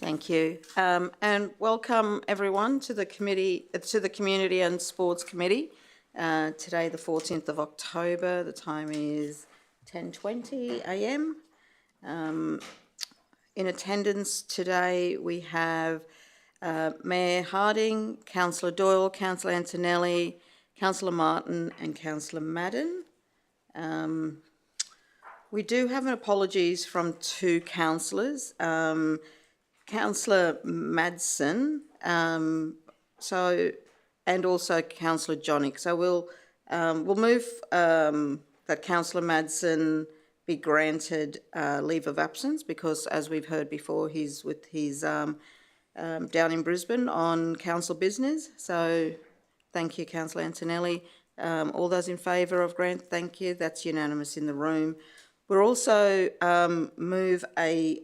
Thank you. And welcome everyone to the Community and Sports Committee. Today, the 14th of October, the time is 10:20 a.m. In attendance today, we have Mayor Harding, Councillor Doyle, Councillor Antonelli, Councillor Martin and Councillor Madden. We do have an apologies from two councillors. Councillor Madsen, and also Councillor Johnnick. So we'll move that Councillor Madsen be granted leave of absence because, as we've heard before, he's with his down in Brisbane on council business. So thank you, Councillor Antonelli. All those in favour of grant, thank you. That's unanimous in the room. We'll also move a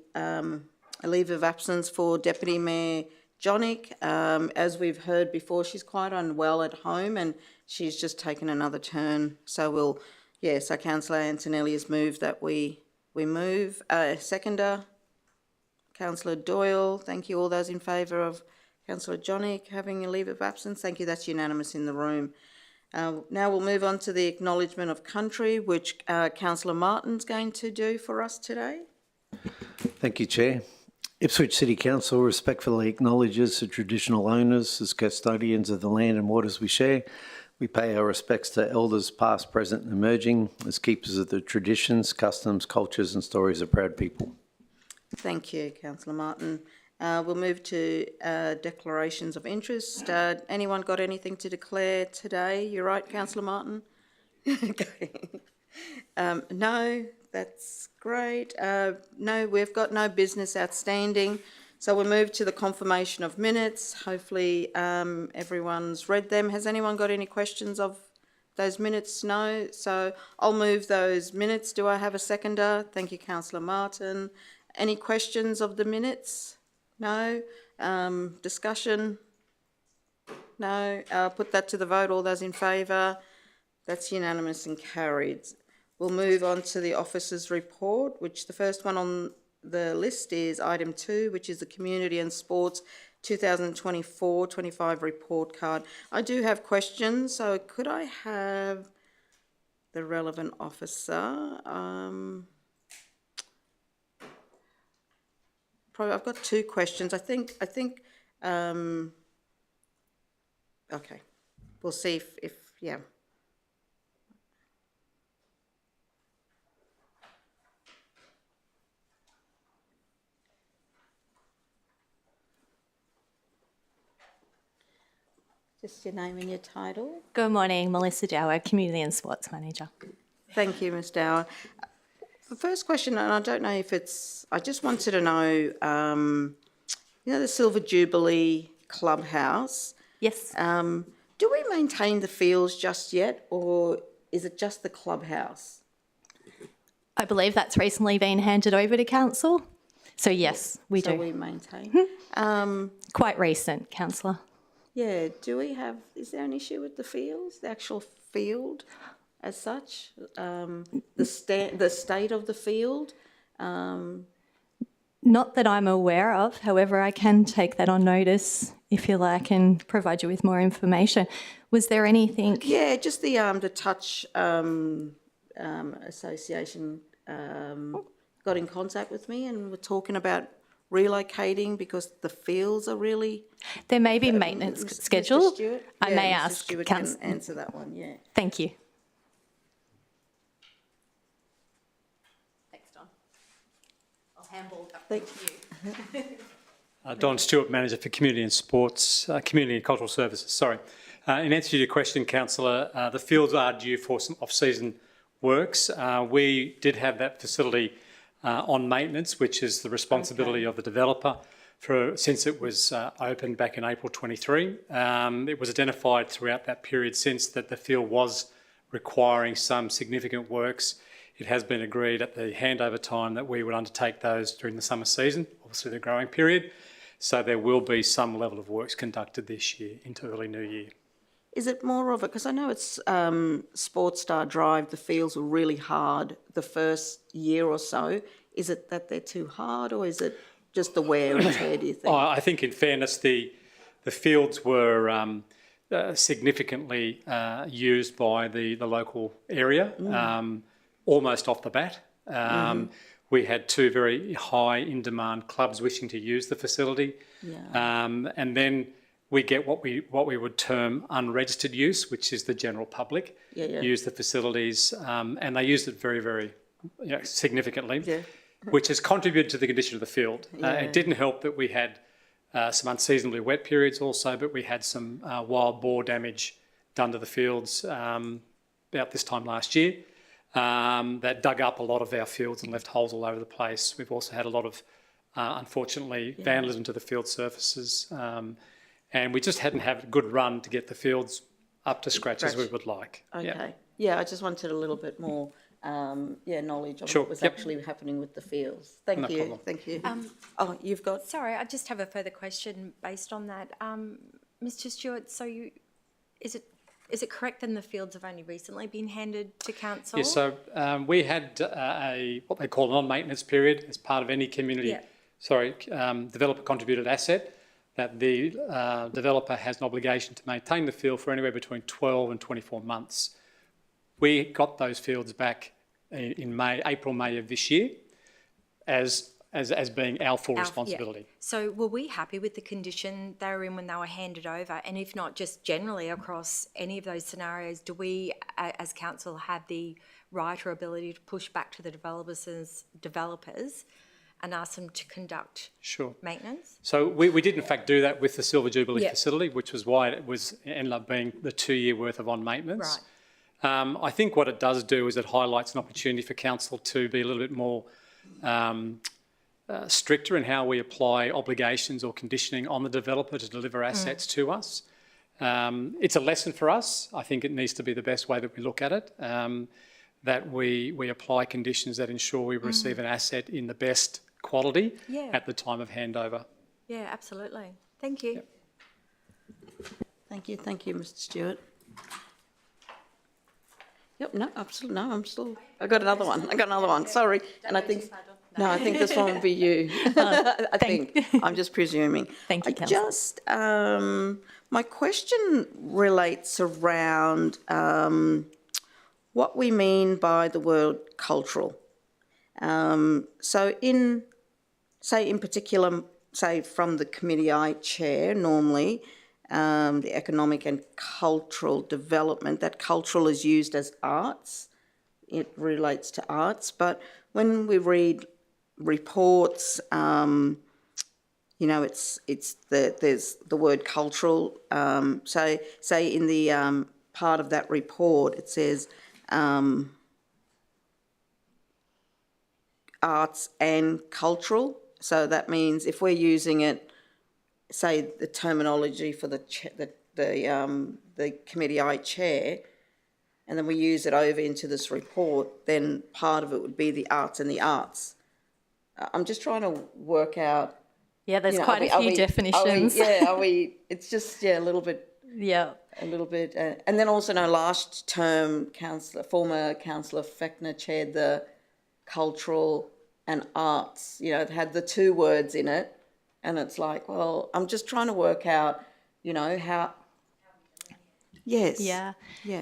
leave of absence for Deputy Mayor Johnnick. As we've heard before, she's quite unwell at home and she's just taken another turn. So so Councillor Antonelli has moved that we move. Seconder, Councillor Doyle, thank you. All those in favour of Councillor Johnnick having a leave of absence, thank you. That's unanimous in the room. Now we'll move on to the acknowledgement of country, which Councillor Martin's going to do for us today. Thank you, Chair. Ipswich City Council respectfully acknowledges the traditional owners as custodians of the land and waters we share. We pay our respects to elders past, present and emerging as keepers of the traditions, customs, cultures and stories of proud people. Thank you, Councillor Martin. We'll move to declarations of interest. Anyone got anything to declare today? You're right, Councillor Martin? Okay. No, that's great. No, we've got no business outstanding. So we'll move to the confirmation of minutes. Hopefully everyone's read them. Has anyone got any questions of those minutes? No. So I'll move those minutes. Do I have a seconder? Thank you, Councillor Martin. Any questions of the minutes? No. Discussion? No. I'll put that to the vote. All those in favour? That's unanimous and carried. We'll move on to the officers' report, which the first one on the list is item 2, which is the Community and Sports 2024-25 report card. I do have questions, so could I have the relevant officer? Probably, I've got two questions. I think. Okay, we'll see if yeah. Just your name and your title. Good morning, Melissa Dower, Community and Sports Manager. Thank you, Ms. Dower. The first question, and I don't know if I just wanted to know, the Silver Jubilee Clubhouse. Yes. Do we maintain the fields just yet, or is it just the clubhouse? I believe that's recently been handed over to Council. So yes, we do. So we maintain. Quite recent, Councillor. Yeah, is there an issue with the fields, the actual field as such? The state of the field? Not that I'm aware of. However, I can take that on notice if you like and provide you with more information. Was there anything? Yeah, just the Touch Association got in contact with me and were talking about relocating because the fields are really... There may be maintenance schedule. I may Mr. ask Stewart Council. can answer that one, yeah. Thank you. Thanks, Don. I'll handball that to you. Don Stewart, Manager for Community and Sports, Community and Cultural Services, sorry. In answer to your question, Councillor, the fields are due for some off-season works. We did have that facility on maintenance, which is the responsibility of the developer since it was opened back in April 23. It was identified throughout that period since that the field was requiring some significant works. It has been agreed at the handover time that we would undertake those during the summer season, obviously the growing period. So there will be some level of works conducted this year into early New Year. Is it more of it, because I know it's Sports Star Drive, the fields were really hard the first year or so. Is it that they're too hard, or is it just the wear and tear, do you think? I think, in fairness, the fields were significantly used by the local area, almost off the bat. We had two very high in-demand clubs wishing to use the facility, and then we get what we would term unregistered use, which is the general public use the facilities, and they used it very, very significantly, which has contributed to the condition of the field. It didn't help that we had some unseasonably wet periods also, but we had some wild boar damage done to the fields about this time last year that dug up a lot of our fields and left holes all over the place. We've also had a lot of, unfortunately, vandalism to the field surfaces, and we just hadn't had a good run to get the fields up to scratch as we would like. Okay. Yeah, I just wanted a little bit more knowledge of what was actually happening with the fields. Thank you. problem. Thank you. You've got... Sorry, I just have a further question based on that. Mr. Stewart, so is it correct then the fields have only recently been handed to council? Yes, so we had what they call an on-maintenance period as part of any community, developer contributed asset, that the developer has an obligation to maintain the field for anywhere between 12 and 24 months. We got those fields back in April, May of this year as being our full responsibility. So were we happy with the condition they were in when they were handed over? And if not, just generally across any of those scenarios, do we as council have the right or ability to push back to the developers and ask them to conduct maintenance? So we did in fact do that with the Silver Jubilee facility, which was why it ended up being the 2 year worth of on maintenance. Right. I think what it does do is it highlights an opportunity for council to be a little bit more stricter in how we apply obligations or conditioning on the developer to deliver assets to us. It's a lesson for us. I think it needs to be the best way that we look at it, that we apply conditions that ensure we receive an asset in the best quality at the time of handover. Yeah, absolutely. Thank you. Thank you, Mr. Stewart. Yep, no, absolutely, no, I got another one, sorry. And I think, I think this one will be you. I think, I'm just presuming. Thank you, Councillor. My question relates around what we mean by the word cultural. So in particular, say from the committee I chair normally, the economic and cultural development, that cultural is used as arts. It relates to arts, but when we read reports, there's the word cultural. So say in the part of that report, it says arts and cultural. So that means if we're using it, say the terminology for the committee I chair, and then we use it over into this report, then part of it would be the arts and the arts. I'm just trying to work out. Yeah, there's quite a few definitions. It's just, a little bit. Yeah. A little bit. And then also, last term, former Councillor Fechner chaired the cultural and arts, it had the two words in it. And it's like, well, I'm just trying to work out, how... Yes. Yeah.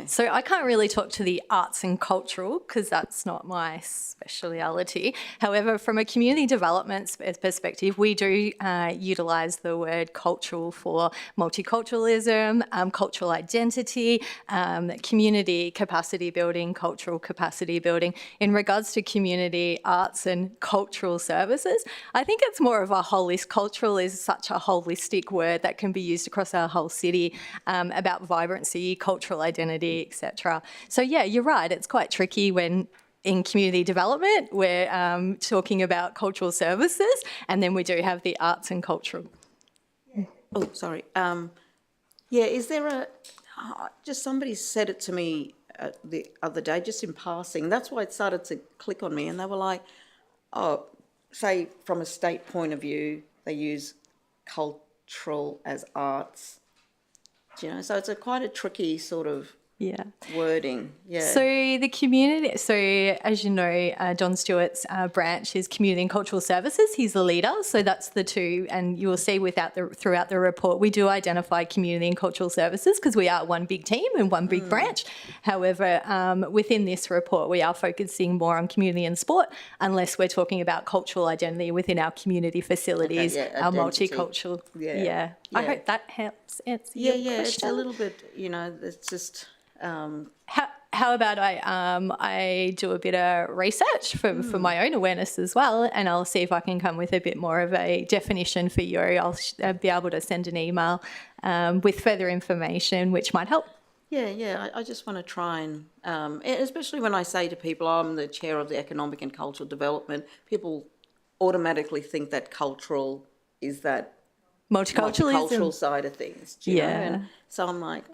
So I can't really talk to the arts and cultural because that's not my speciality. However, from a community development perspective, we do utilise the word cultural for multiculturalism, cultural identity, community capacity building, cultural capacity building. In regards to community arts and cultural services, I think it's more of a holistic. Cultural is such a holistic word that can be used across our whole city about vibrancy, cultural identity, etc. So yeah, you're right. It's quite tricky when in community development we're talking about cultural services, and then we do have the arts and cultural. Oh, sorry. Is there just somebody said it to me the other day, just in passing. That's why it started to click on me, and they were like, say from a state point of view, they use cultural as arts. So it's quite a tricky sort of Yeah. wording, yeah. So the community, so as you know, Don Stewart's branch is Community and Cultural Services. He's the leader. So that's the two. And you will see throughout the report, we do identify Community and Cultural Services because we are one big team and one big branch. However, within this report, we are focusing more on community and sport, unless we're talking about cultural identity within our community facilities, Okay, yeah, our identity. multicultural. Yeah. I Yeah. hope that helps answer Yeah, your yeah, it's question. a little bit, it's just, How about I do a bit of research for my own awareness as well, and I'll see if I can come with a bit more of a definition for you. I'll be able to send an email with further information, which might help. yeah, I just want to try and, especially when I say to people, I'm the chair of the Economic and Cultural Development, people automatically think that cultural is that multicultural Multiculturalism. side of things, do you know? Yeah. And so I'm like,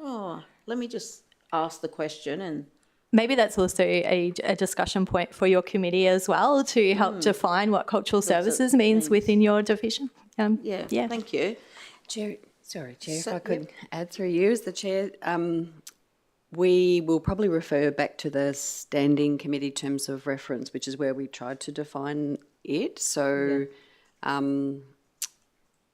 let me just ask the question and Maybe that's also a discussion point for your committee as well to help define what cultural services means within your division. yeah, thank you. Chair, if So- I could add through you as the chair, we will probably refer back to the standing committee terms of reference, which is where we tried to define it. So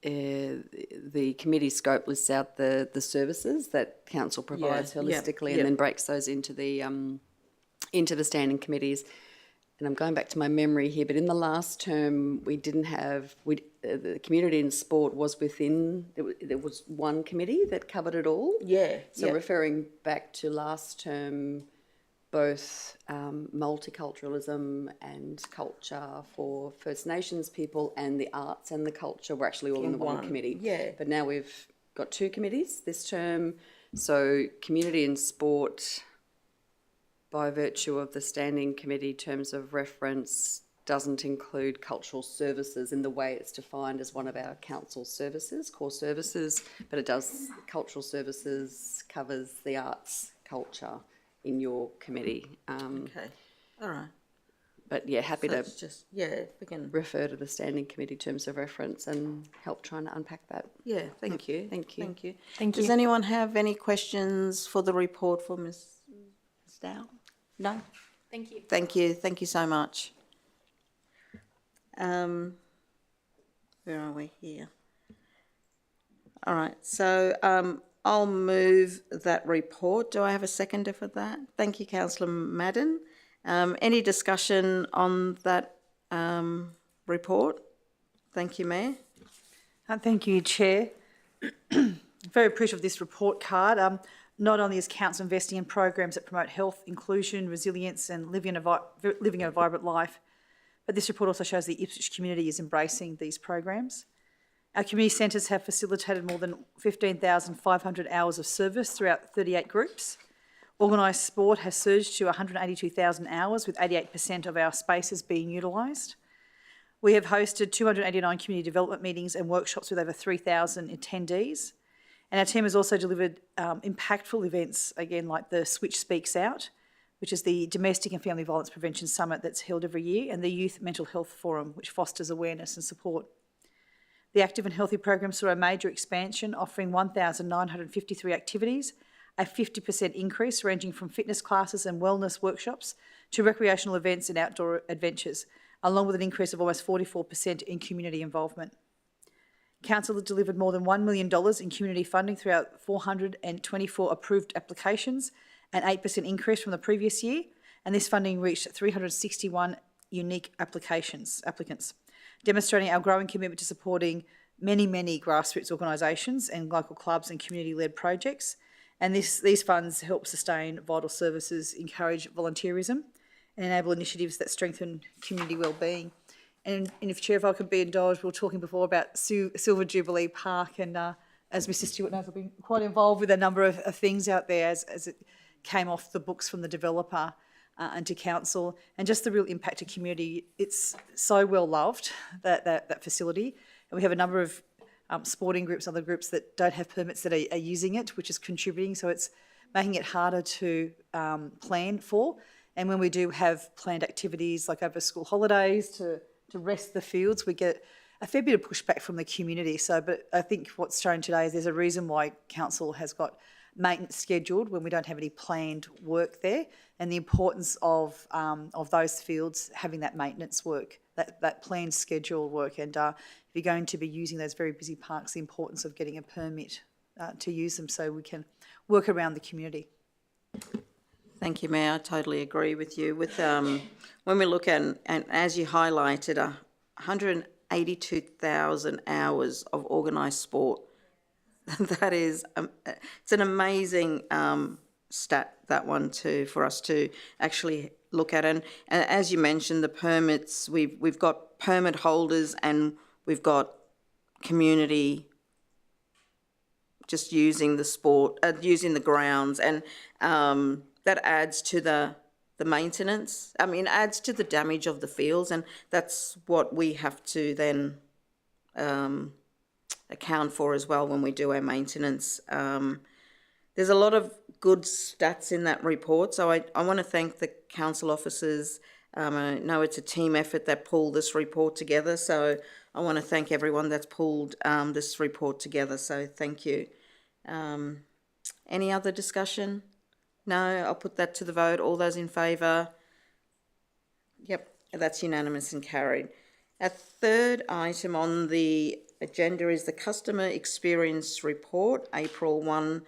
the committee scope lists out the services that council provides holistically and then breaks those into the standing committees. And I'm going back to my memory here, but in the last term, we didn't have, the community and sport was within, there was one committee that covered it all. Yeah, So referring back to last term, both multiculturalism and culture for First Nations people and the arts and the culture were actually all in the one committee. yeah. But now we've got two committees this term. So community and sport, by virtue of the standing committee terms of reference, doesn't include cultural services in the way it's defined as one of our council services, core services, but it does, cultural services covers the arts, culture in your committee. Okay, all right. But yeah, happy So to it's just, if we can, refer to the standing committee terms of reference and help trying to unpack that. thank you. Thank you. Thank you. Thank Does you. anyone have any questions for the report for Ms. Dow? No? Thank you. Thank you so much. Where are we here? All right, so I'll move that report. Do I have a seconder for that? Thank you, Councillor Madden. Any discussion on that report? Thank you, Mayor. Thank you, Chair. Very appreciative of this report card. Not only is Council investing in programs that promote health, inclusion, resilience and living a vibrant life, but this report also shows the Ipswich community is embracing these programs. Our community centres have facilitated more than 15,500 hours of service throughout 38 groups. Organised sport has surged to 182,000 hours, with 88% of our spaces being utilised. We have hosted 289 community development meetings and workshops with over 3,000 attendees. And our team has also delivered impactful events, again, like the Switch Speaks Out, which is the Domestic and Family Violence Prevention Summit that's held every year, and the Youth Mental Health Forum, which fosters awareness and support. The Active and Healthy program saw a major expansion, offering 1,953 activities, a 50% increase ranging from fitness classes and wellness workshops to recreational events and outdoor adventures, along with an increase of almost 44% in community involvement. Council has delivered more than $1 million in community funding throughout 424 approved applications, an 8% increase from the previous year, and this funding reached 361 unique applicants, demonstrating our growing commitment to supporting many grassroots organisations and local clubs and community-led projects. And these funds help sustain vital services, encourage volunteerism, and enable initiatives that strengthen community wellbeing. And if Chair, if I could be indulged, we were talking before about Silver Jubilee Park, and as Mr Stewart knows, I've been quite involved with a number of things out there as it came off the books from the developer and to council, and just the real impact to community. It's so well loved, that facility, and we have a number of sporting groups, other groups that don't have permits that are using it, which is contributing, so it's making it harder to plan for. And when we do have planned activities like over school holidays to rest the fields, we get a fair bit of pushback from the community. So, but I think what's shown today is there's a reason why council has got maintenance scheduled when we don't have any planned work there, and the importance of those fields having that maintenance work, that planned schedule work. And if you're going to be using those very busy parks, the importance of getting a permit to use them so we can work around the community. Thank you, Mayor. I totally agree with you. With when we look at, and as you highlighted, 182,000 hours of organised sport. That is, it's an amazing stat, that one too, for us to actually look at. And as you mentioned, the permits, we've got permit holders and we've got community just using the sport, using the grounds, and that adds to the maintenance. I mean, adds to the damage of the fields, and that's what we have to then account for as well when we do our maintenance. There's a lot of good stats in that report, so I want to thank the council officers. I know it's a team effort that pulled this report together, so I want to thank everyone that's pulled this report together, so thank you. Any other discussion? No, I'll put that to the vote. All those in favour? Yep, that's unanimous and carried. Our third item on the agenda is the Customer Experience Report, April 1,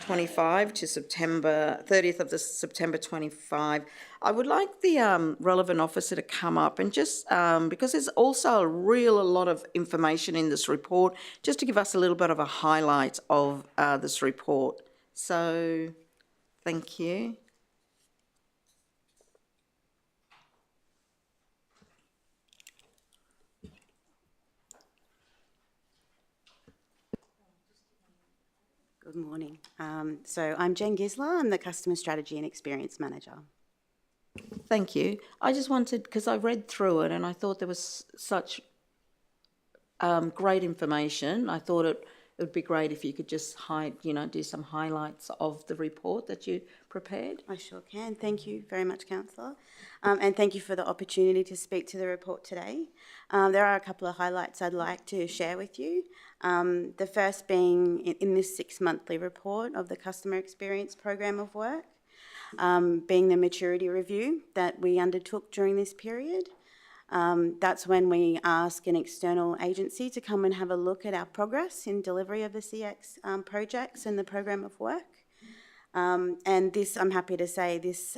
25 to September 30th of September 25. I would like the relevant officer to come up and just, because there's also a lot of information in this report, just to give us a little bit of a highlight of this report. So, thank you. Good morning. So I'm Jen Gisler. I'm the Customer Strategy and Experience Manager. Thank you. I just wanted, because I read through it and I thought there was such great information. I thought it would be great if you could just do some highlights of the report that you prepared. I sure can. Thank you very much, Councillor. And thank you for the opportunity to speak to the report today. There are a couple of highlights I'd like to share with you. The first being in this 6-monthly report of the Customer Experience Program of Work, being the maturity review that we undertook during this period. That's when we ask an external agency to come and have a look at our progress in delivery of the CX projects and the program of work. And this, I'm happy to say, this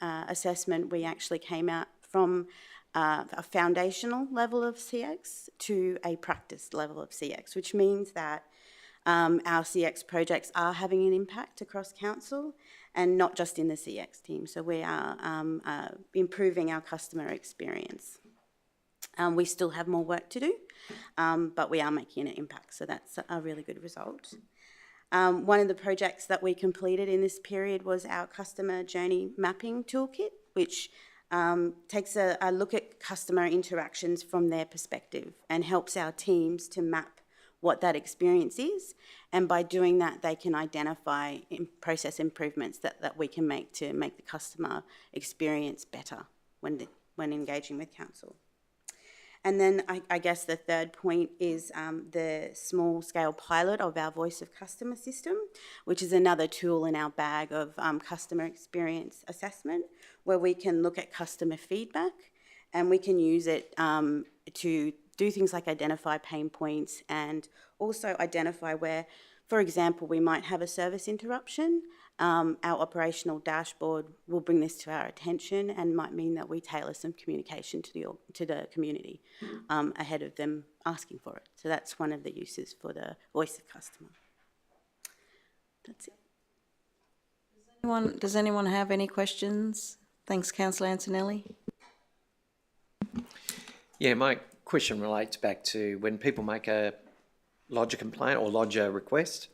assessment, we actually came out from a foundational level of CX to a practice level of CX, which means that our CX projects are having an impact across council and not just in the CX team. So we are improving our customer experience. We still have more work to do, but we are making an impact. So that's a really good result. One of the projects that we completed in this period was our customer journey mapping toolkit, which takes a look at customer interactions from their perspective and helps our teams to map what that experience is. And by doing that, they can identify process improvements that we can make to make the customer experience better when engaging with council. And then I guess the third point is the small-scale pilot of our Voice of Customer system, which is another tool in our bag of customer experience assessment, where we can look at customer feedback and we can use it to do things like identify pain points and also identify where, for example, we might have a service interruption. Our operational dashboard will bring this to our attention and might mean that we tailor some communication to the community ahead of them asking for it. So that's one of the uses for the Voice of Customer. That's it. Does anyone have any questions? Thanks, Councillor Antonelli. Yeah, my question relates back to when people make a lodge a complaint or lodge a request,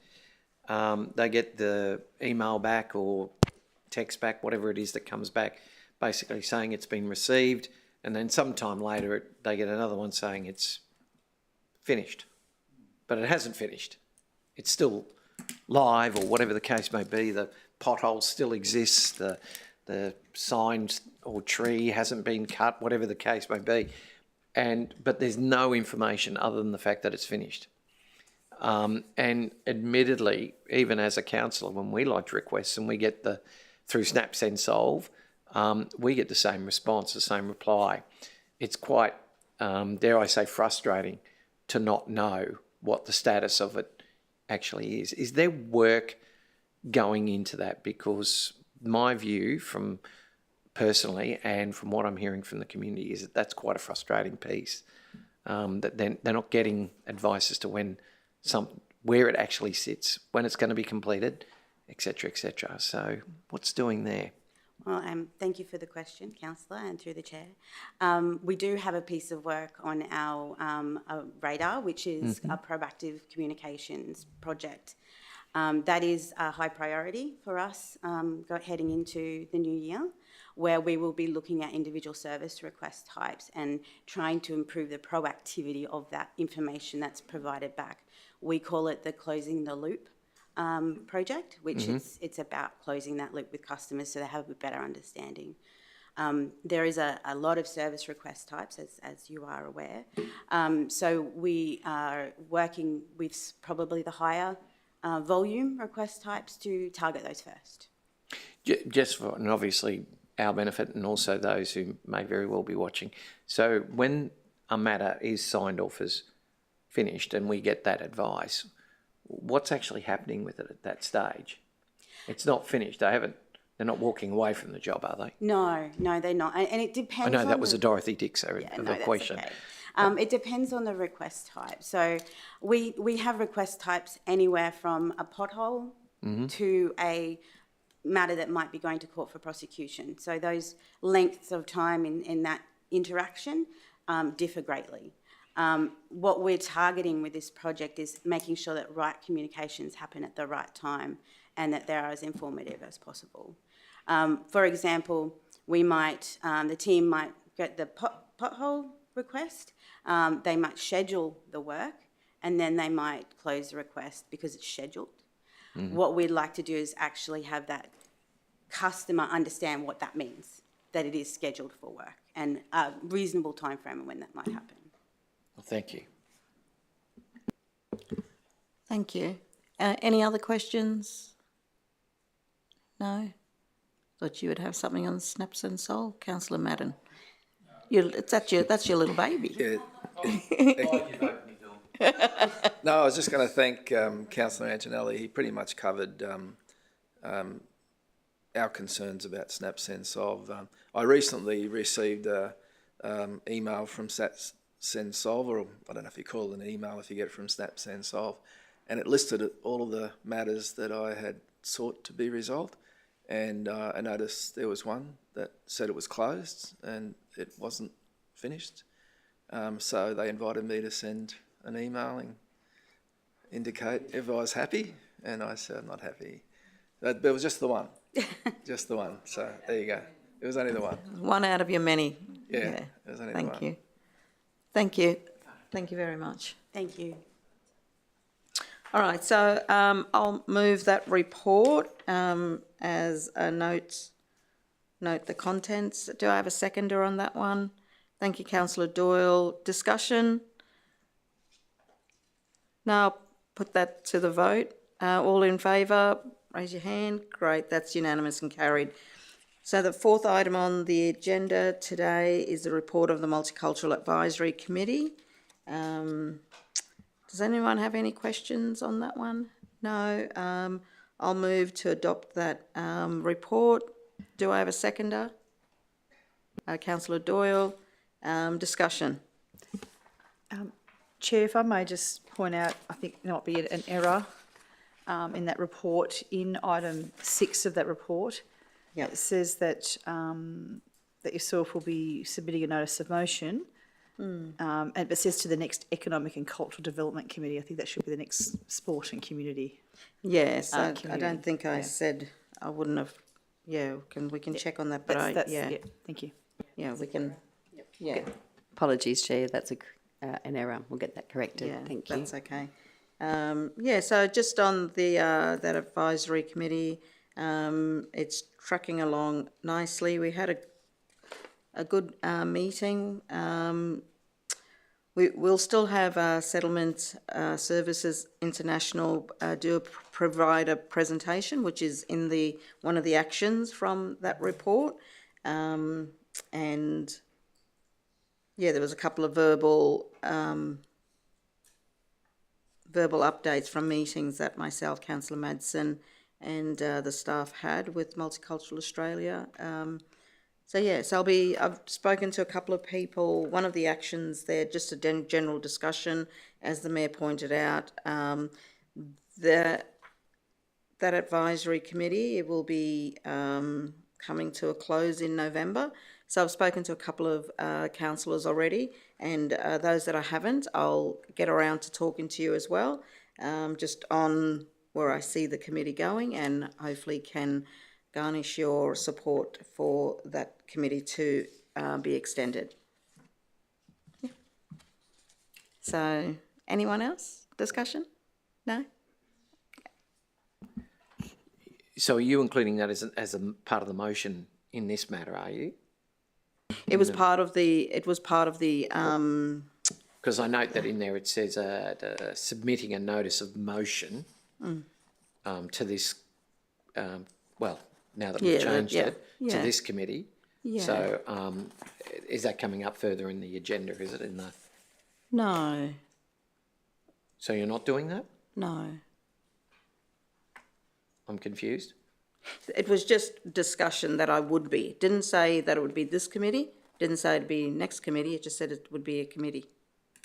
they get the email back or text back, whatever it is that comes back, basically saying it's been received, and then sometime later they get another one saying it's finished. But it hasn't finished. It's still live, or whatever the case may be. The pothole still exists, the sign or tree hasn't been cut, whatever the case may be. But there's no information other than the fact that it's finished. And admittedly, even as a councillor, when we lodge requests and we get through Snap Send Solve, we get the same response, the same reply. It's quite, dare I say, frustrating to not know what the status of it actually is. Is there work going into that? Because my view from personally and from what I'm hearing from the community is that that's quite a frustrating piece, that they're not getting advice as to where it actually sits, when it's going to be completed, etc., etc. So what's doing there? Well, thank you for the question, Councillor, and through the Chair. We do have a piece of work on our radar, which is a proactive communications project. That is a high priority for us heading into the new year, where we will be looking at individual service request types and trying to improve the proactivity of that information that's provided back. We call it the Closing the Loop project, which it's about closing that loop with customers so they have a better understanding. There is a lot of service request types, as you are aware. So we are working with probably the higher volume request types to target those first. Just for, and obviously our benefit and also those who may very well be watching. So when a matter is signed off as finished and we get that advice, what's actually happening with it at that stage? It's not finished. They're not walking away from the job, are they? No, they're not. And it depends. I know that was a Dorothy Dixer question. Okay. It depends on the request type. So we have request types anywhere from a pothole to a matter that might be going to court for prosecution. So those lengths of time in that interaction differ greatly. What we're targeting with this project is making sure that right communications happen at the right time and that they're as informative as possible. For example, the team might get the pothole request, they might schedule the work, and then they might close the request because it's scheduled. What we'd like to do is actually have that customer understand what that means, that it is scheduled for work, and a reasonable time frame when that might happen. Well, thank you. Thank you. Any other questions? No? Thought you would have something on Snaps and Soul, Councillor Madden. That's your little baby. No, I was just going to thank Councillor Antonelli. He pretty much covered our concerns about Snap Send Solve. I recently received an email from Send Solve, or I don't know if you call it an email if you get it from Snap Send Solve, and it listed all of the matters that I had sought to be resolved. And I noticed there was one that said it was closed and it wasn't finished. So they invited me to send an email and indicate if I was happy, and I said I'm not happy. But it was just the one, just the one. So there you go. It was only the one. One out of your many. Yeah. It was only the one. Thank you. Thank you. Thank you very much. Thank you. All right, so I'll move that report as a note the contents. Do I have a seconder on that one? Thank you, Councillor Doyle. Discussion? Now I'll put that to the vote. All in favour, raise your hand. Great, that's unanimous and carried. So the fourth item on the agenda today is the report of the Multicultural Advisory Committee. Does anyone have any questions on that one? No. I'll move to adopt that report. Do I have a seconder? Councillor Doyle. Discussion. Chair, if I may just point out, I think there might be an error in that report, in item 6 of that report. Yep. It says that that yourself will be submitting a notice of motion, and it says to the next Economic and Cultural Development Committee. I think that should be the next Sport and Community. Yes, I committee. don't think I said I wouldn't have. Yeah, we can check on that, but Thank you. Yeah, we can. Yeah. Apologies, Chair, that's an error. We'll get that corrected. Yeah, Thank you. that's okay. So just on the that advisory committee, it's trucking along nicely. We had a good meeting. we'll still have Settlement Services International provide a presentation, which is in one of the actions from that report. And yeah, there was a couple of verbal updates from meetings that myself, Councillor Madsen, and the staff had with Multicultural Australia. So I've spoken to a couple of people. One of the actions there, just a general discussion, as the Mayor pointed out, that advisory committee, it will be coming to a close in November. So I've spoken to a couple of councillors already, and those that I haven't, I'll get around to talking to you as well, just on where I see the committee going, and hopefully can garnish your support for that committee to be extended. Yeah. So, anyone else? Discussion? No? So are you including that as a part of the motion in this matter, are you? It was part of the, Because I note that in there it says submitting a notice of motion to this, now that we've changed it, to this committee. Yeah. So is that coming up further in the agenda? Is it in the... No, So you're not doing that? no. I'm confused. It was just discussion that I would be. It didn't say that it would be this committee, didn't say it'd be next committee, it just said it would be a committee.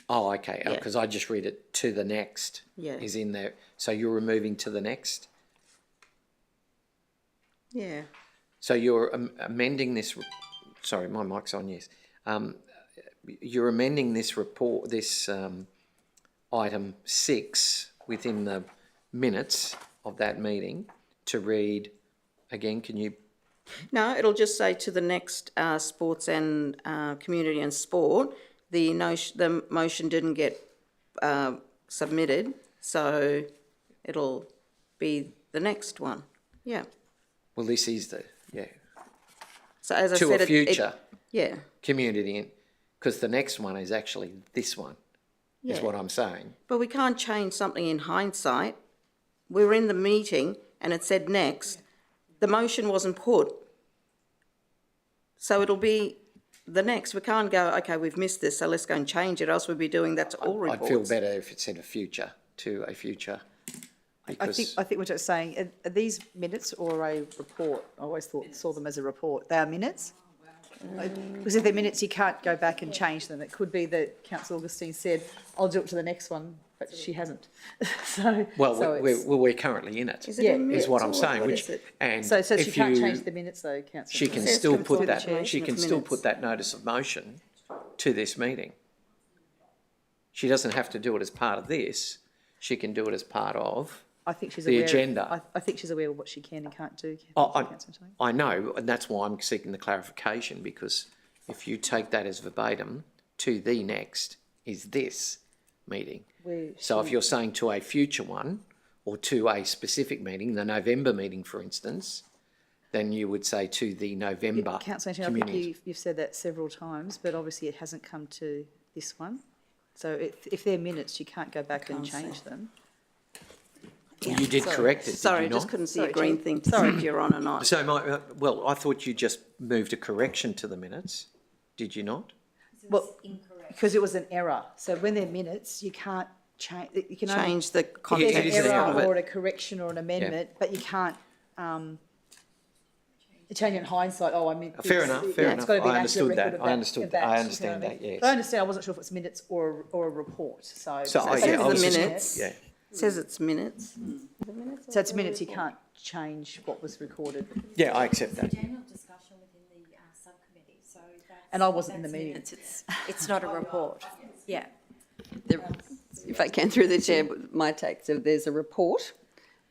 Oh, okay, Yeah. because I just read it to the next Yeah. is in there. So you're removing to the next? Yeah. So you're amending this, sorry, my mic's on, yes. You're amending this report, this item 6 within the minutes of that meeting to read, again, can you? No, it'll just say to the next sports and community and sport. The motion didn't get submitted, so it'll be the next one. Yeah. Well, this is the, yeah. So as I To said, a future yeah, community, because the next one is actually this one, is Yeah. what I'm saying. but we can't change something in hindsight. We were in the meeting and it said next. The motion wasn't put. So it'll be the next. We can't go, okay, we've missed this, so let's go and change it, else we'd be doing that to all reports. I'd feel better if it said a future, to a future. I think we're just saying, are these minutes or a report? I always saw them as a report. They are minutes? Because if they're minutes, you can't go back and change them. It could be that Councillor Augustine said, I'll do it to the next one, but she hasn't. We're currently in it, Is it in is what minutes I'm or saying. what Which, is it? and So she if can't you, change the minutes though, Councillor? she can says still put confirm that. the She change can of still minutes. put that notice of motion to this meeting. She doesn't have to do it as part of this. She can do it as part of I think she's the aware. agenda. I think she's aware of what she can and can't do. Oh, Councillor Tony. I know, and that's why I'm seeking the clarification, because if you take that as verbatim, to the next is this meeting. So if you're saying to a future one, or to a specific meeting, the November meeting, for instance, then you would say to the November Councillor Anthony, I community. think you've said that several times, but obviously it hasn't come to this one. So if they're minutes, you can't go back and change them. You did correct it, Sorry, I did you just not? couldn't see a green thing to see if you're on or not. So well, I thought you just moved a correction to the minutes, did you not? Well, because it was an error. So when they're minutes, you can't change, you can only. Change the It There's content is an an error error. or a correction or an amendment, but you can't, change it in hindsight, oh, I meant this. Fair enough, fair enough. It's got to be I an understood accurate that. record of I understood of that. I you know understand what I mean? that, yes. But I understand, I wasn't sure if it's minutes or a report, so. So it says I was the just- minutes. Yeah. It says it's minutes. So it's minutes, you can't change what was recorded. Yeah, I accept that. General discussion within the subcommittee, so that's. And I wasn't in the meeting. It's not a report, yeah. If I can, through the chair, my take, so there's a report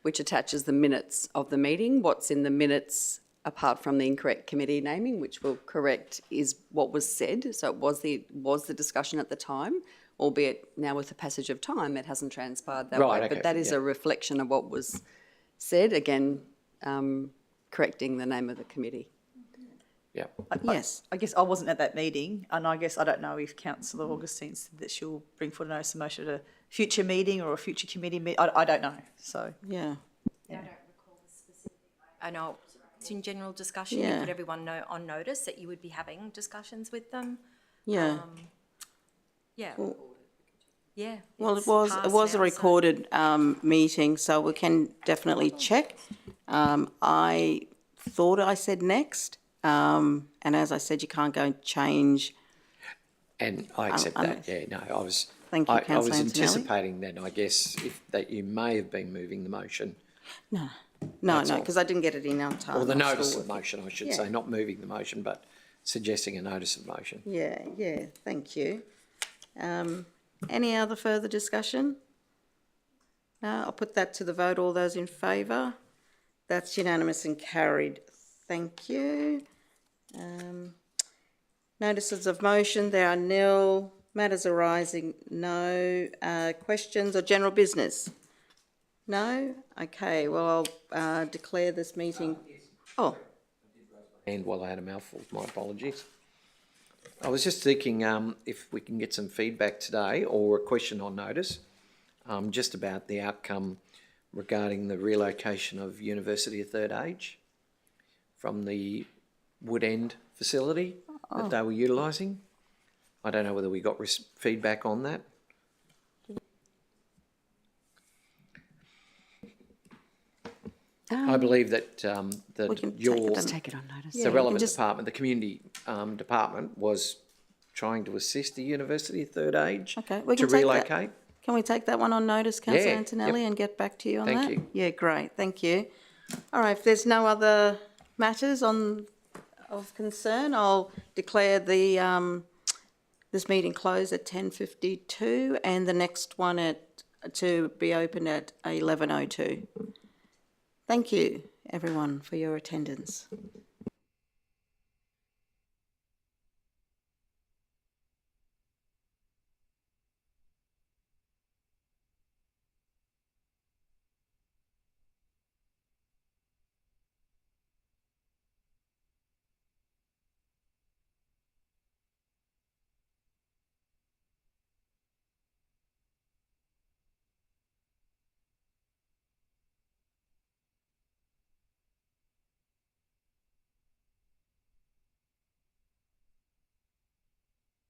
which attaches the minutes of the meeting. What's in the minutes, apart from the incorrect committee naming, which we'll correct, is what was said. So it was the discussion at the time, albeit now with the passage of time, it hasn't transpired that Right, way. okay, But that is yeah. a reflection of what was said, again, correcting the name of the committee. Yeah. Yes. I guess I wasn't at that meeting, and I guess I don't know if Councillor Augustine said that she'll bring forward a notice of motion at a future meeting or a future committee meeting. I don't know, so. Yeah. I know it's in general discussion, you Yeah. put everyone on notice that you would be having discussions with them. Yeah. Yeah. Yeah. Well, it's it was passed a now, so- recorded meeting, so we can definitely check. I thought I said next, and as I said, you can't go and change. And I accept that, yeah, no, I was, Thank you, I Councillor was Antonelli. anticipating then, I guess, that you may have been moving the motion, No, That's all. because I didn't get it in on time. or the I was still notice of working. motion, I should Yeah. say, not moving the motion, but suggesting a notice of motion. Yeah, thank you. Any other further discussion? No, I'll put that to the vote. All those in favour? That's unanimous and carried. Thank you. Notices of motion, there are nil. Matters arising, no. Questions or general business? No? Okay, well, I'll declare this meeting. Oh, And while I had a mouthful, my apologies. I was just thinking if we can get some feedback today or a question on notice, just about the outcome regarding the relocation of University of Third Age from the Wood End facility that they were utilising. I don't know whether we got feedback on that. I believe that we can your take them. Take it on notice. Yeah, the we can relevant just- department, the community department, was trying to assist the University of Third Age Okay, we to can take that. relocate. Can we take that one on notice, Councillor Yeah, Antonelli, yep. and get back to you on Thank that? you. Yeah, great, thank you. All right, if there's no other matters of concern, I'll declare this meeting closed at 10:52 and the next one to be open at 11:02. Thank you, everyone, for your attendance.